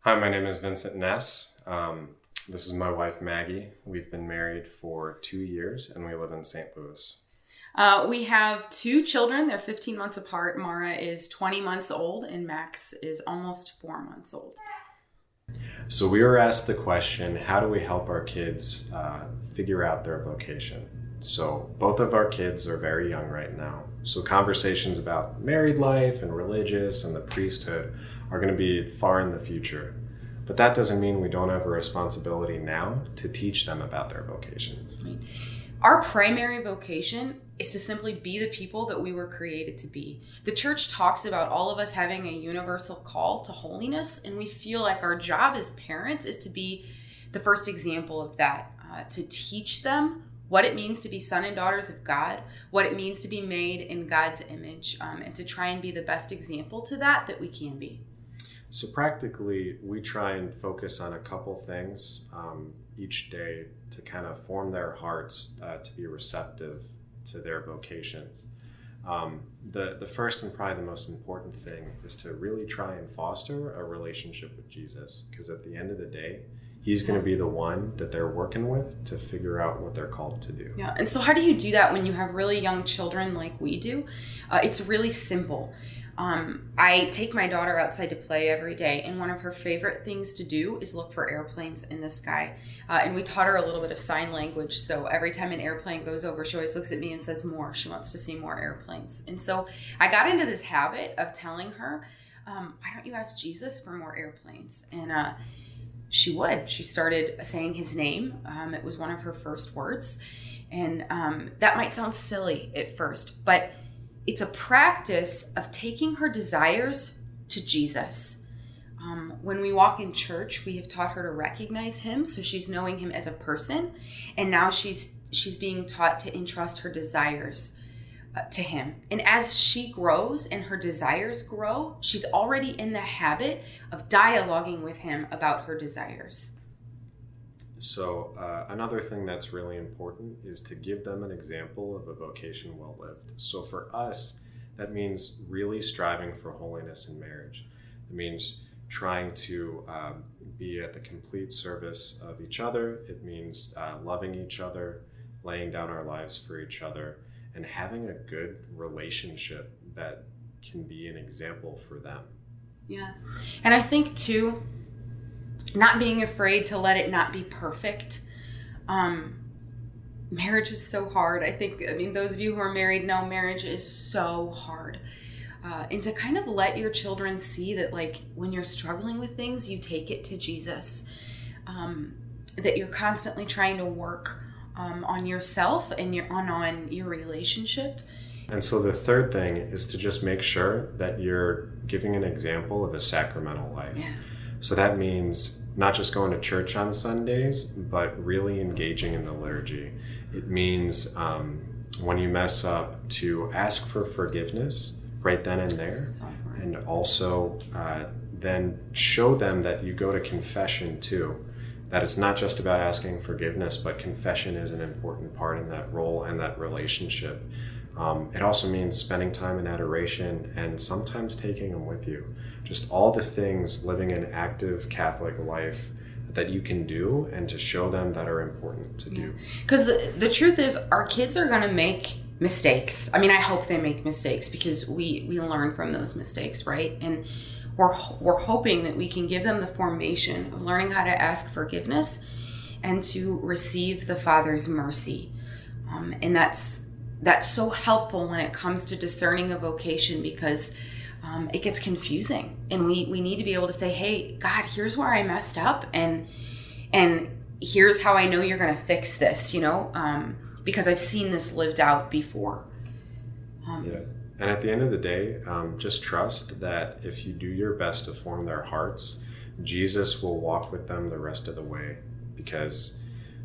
Hi, my name is Vincent Ness. This is my wife, Maggie. We've been married for 2 years and we live in St. Louis. We have two children. They're 15 months apart. Mara is 20 months old and Max is almost 4 months old. So we were asked the question, how do we help our kids figure out their vocation? So both of our kids are very young right now. So conversations about married life and religious and the priesthood are going to be far in the future. But that doesn't mean we don't have a responsibility now to teach them about their vocations. Right. Our primary vocation is to simply be the people that we were created to be. The church talks about all of us having a universal call to holiness, and we feel like our job as parents is to be the first example of that, to teach them what it means to be son and daughters of God, what it means to be made in God's image, and to try and be the best example to that we can be. So practically, we try and focus on a couple things each day to kind of form their hearts to be receptive to their vocations. The first and probably the most important thing is to really try and foster a relationship with Jesus, because at the end of the day, He's going to be the one that they're working with to figure out what they're called to do. Yeah, and so how do you do that when you have really young children like we do? It's really simple. I take my daughter outside to play every day, and one of her favorite things to do is look for airplanes in the sky. And we taught her a little bit of sign language, so every time an airplane goes over, she always looks at me and says more. She wants to see more airplanes. And so I got into this habit of telling her, why don't you ask Jesus for more airplanes? And she would. She started saying his name. It was one of her first words. And that might sound silly at first, but it's a practice of taking her desires to Jesus. When we walk in church, we have taught her to recognize him, so she's knowing him as a person, and now she's being taught to entrust her desires to him. And as she grows and her desires grow, she's already in the habit of dialoguing with him about her desires. So another thing that's really important is to give them an example of a vocation well lived. So for us, that means really striving for holiness in marriage. It means trying to be at the complete service of each other. It means loving each other, laying down our lives for each other, and having a good relationship that can be an example for them. Yeah. And I think too, not being afraid to let it not be perfect. Marriage is so hard. I mean, those of you who are married know marriage is so hard. And to kind of let your children see that, like, when you're struggling with things, you take it to Jesus. That you're constantly trying to work on yourself and on your relationship. And so the third thing is to just make sure that you're giving an example of a sacramental life. Yeah. So that means not just going to church on Sundays, but really engaging in the liturgy. It means when you mess up, to ask for forgiveness right then and there. And also then show them that you go to confession too. That it's not just about asking forgiveness, but confession is an important part in that role and that relationship. It also means spending time in adoration and sometimes taking them with you. Just all the things, living an active Catholic life that you can do and to show them that are important to do. Because the truth is, our kids are going to make mistakes. I mean, I hope they make mistakes because we learn from those mistakes, right? And we're hoping that we can give them the formation of learning how to ask forgiveness and to receive the Father's mercy. And that's so helpful when it comes to discerning a vocation, because it gets confusing, and we need to be able to say, hey, God, here's where I messed up, and here's how I know you're going to fix this, because I've seen this lived out before. Yeah. And at the end of the day, just trust that if you do your best to form their hearts, Jesus will walk with them the rest of the way, because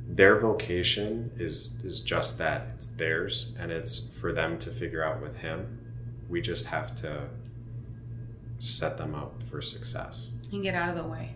their vocation is just that. It's theirs, and it's for them to figure out with him. We just have to set them up for success And get out of the way.